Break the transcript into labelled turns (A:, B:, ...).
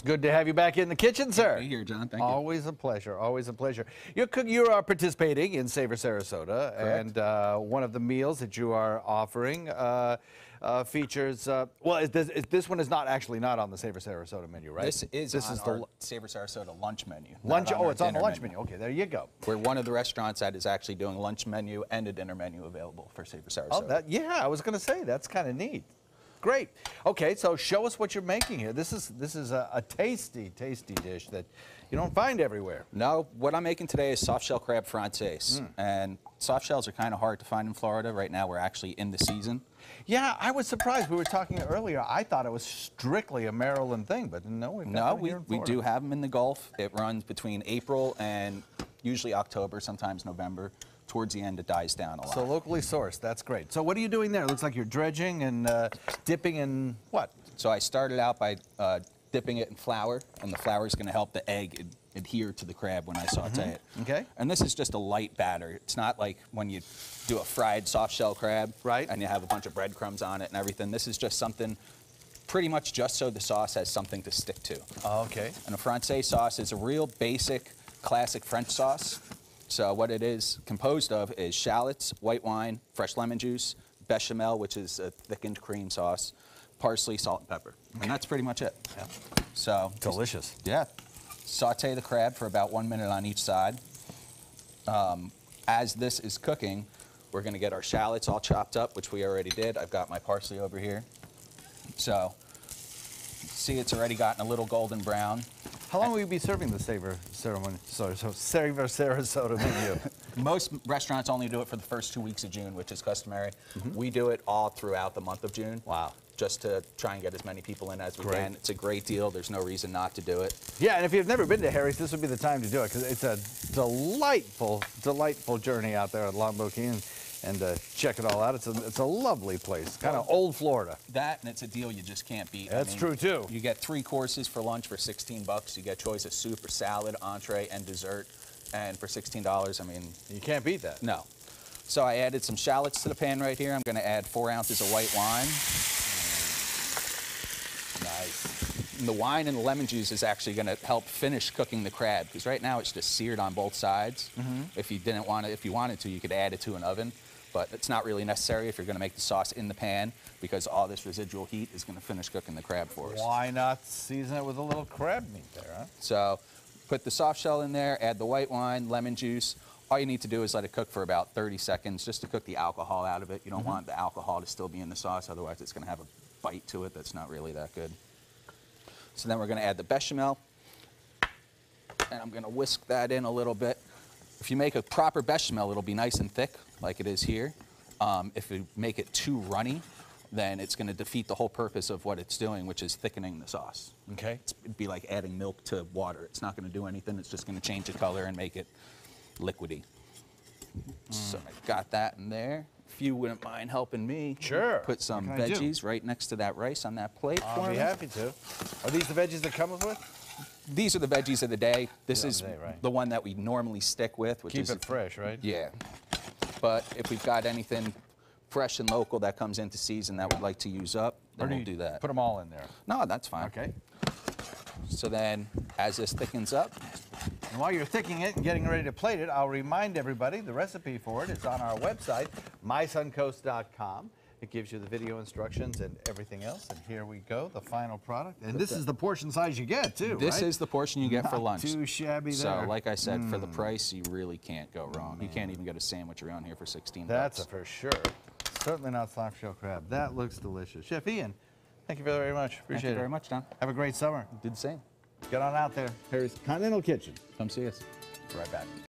A: Good to have you back in the kitchen, sir.
B: Be here, John. Thank you.
A: Always a pleasure. Always a pleasure. You are participating in Savor Sarasota,
B: Correct.
A: and one of the meals that you are offering features. Well, this one is not on the Savor Sarasota menu, right?
B: This is the Savor Sarasota lunch menu.
A: Lunch. Oh, it's on the lunch menu. Okay, there you go.
B: We're one of the restaurants that is actually doing a lunch menu and a dinner menu available for Savor Sarasota.
A: Oh, yeah. I was going to say that's kind of neat. Great. Okay, so show us what you're making here. This is a tasty, tasty dish that you don't find everywhere.
B: No, what I'm making today is soft shell crab francaise. And soft shells are kind of hard to find in Florida. Right now, we're actually in the season.
A: Yeah, I was surprised. We were talking earlier. I thought it was strictly a Maryland thing, but no,
B: we do have them in the Gulf. It runs between April and usually October, sometimes November. Towards the end, it dies down a lot.
A: So locally sourced, that's great. So what are you doing there? It looks like you're dredging and dipping in what?
B: So I started out by dipping it in flour, and the flour is going to help the egg adhere to the crab when I saute it.
A: Okay.
B: And this is just a light batter. It's not like when you do a fried soft shell crab,
A: right?
B: And you have a bunch of breadcrumbs on it and everything. This is just something pretty much just so the sauce has something to stick to.
A: Oh, okay.
B: And a Francaise sauce is a real basic, classic French sauce. So what it is composed of is shallots, white wine, fresh lemon juice, bechamel, which is a thickened cream sauce, parsley, salt, and pepper. And that's pretty much it.
A: Yeah.
B: So
A: delicious.
B: Yeah. Saute the crab for about 1 minute on each side. As this is cooking, we're going to get our shallots all chopped up, which we already did. I've got my parsley over here. So see, it's already gotten a little golden brown.
A: How long will you be serving the Savor Sarasota menu?
B: Most restaurants only do it for the first 2 weeks of June, which is customary. We do it all throughout the month of June.
A: Wow.
B: Just to try and get as many people in as we can. It's a great deal. There's no reason not to do it.
A: Yeah, and if you've never been to Harry's, this would be the time to do it, because it's a delightful, delightful journey out there at Longboat Key. And check it all out. It's a lovely place, kind of old Florida.
B: That, and it's a deal you just can't beat.
A: That's true, too.
B: You get 3 courses for lunch for $16. You get choice of soup or salad, entree, and dessert. And for $16, I mean...
A: You can't beat that.
B: No. So I added some shallots to the pan right here. I'm going to add 4 ounces of white wine.
A: Nice.
B: And the wine and the lemon juice is actually going to help finish cooking the crab, because right now it's just seared on both sides. If you didn't want it, if you wanted to, you could add it to an oven. But it's not really necessary if you're going to make the sauce in the pan, because all this residual heat is going to finish cooking the crab for us.
A: Why not season it with a little crab meat there, huh?
B: So put the soft shell in there, add the white wine, lemon juice. All you need to do is let it cook for about 30 seconds just to cook the alcohol out of it. You don't want the alcohol to still be in the sauce, otherwise it's going to have a bite to it that's not really that good. So then we're going to add the bechamel, and I'm going to whisk that in a little bit. If you make a proper bechamel, it'll be nice and thick, like it is here. If you make it too runny, then it's going to defeat the whole purpose of what it's doing, which is thickening the sauce.
A: Okay.
B: It'd be like adding milk to water. It's not going to do anything. It's just going to change the color and make it liquidy. So I've got that in there. If you wouldn't mind helping me,
A: sure.
B: Put some veggies right next to that rice on that plate for me.
A: I'll be happy to. Are these the veggies that come with it?
B: These are the veggies of the day. This is the one that we normally stick with, which is
A: keep it fresh, right?
B: Yeah. But if we've got anything fresh and local that comes into season that we'd like to use up, then we'll do that.
A: Put them all in there.
B: No, that's fine.
A: Okay.
B: So then, as this thickens up,
A: and while you're thickening it and getting ready to plate it, I'll remind everybody the recipe for it is on our website, mysuncoast.com. It gives you the video instructions and everything else. And here we go, the final product. And this is the portion size you get, too,
B: This is the portion you get for lunch.
A: Not too shabby there.
B: So, like I said, for the price, you really can't go wrong. You can't even get a sandwich around here for $16.
A: That's for sure. Certainly not soft shell crab. That looks delicious. Chef Ian, thank you very much. Appreciate it.
B: Thank you very much, Don.
A: Have a great summer.
B: Do the same.
A: Get on out there. Here's Continental Kitchen.
B: Come see us.
A: Right back.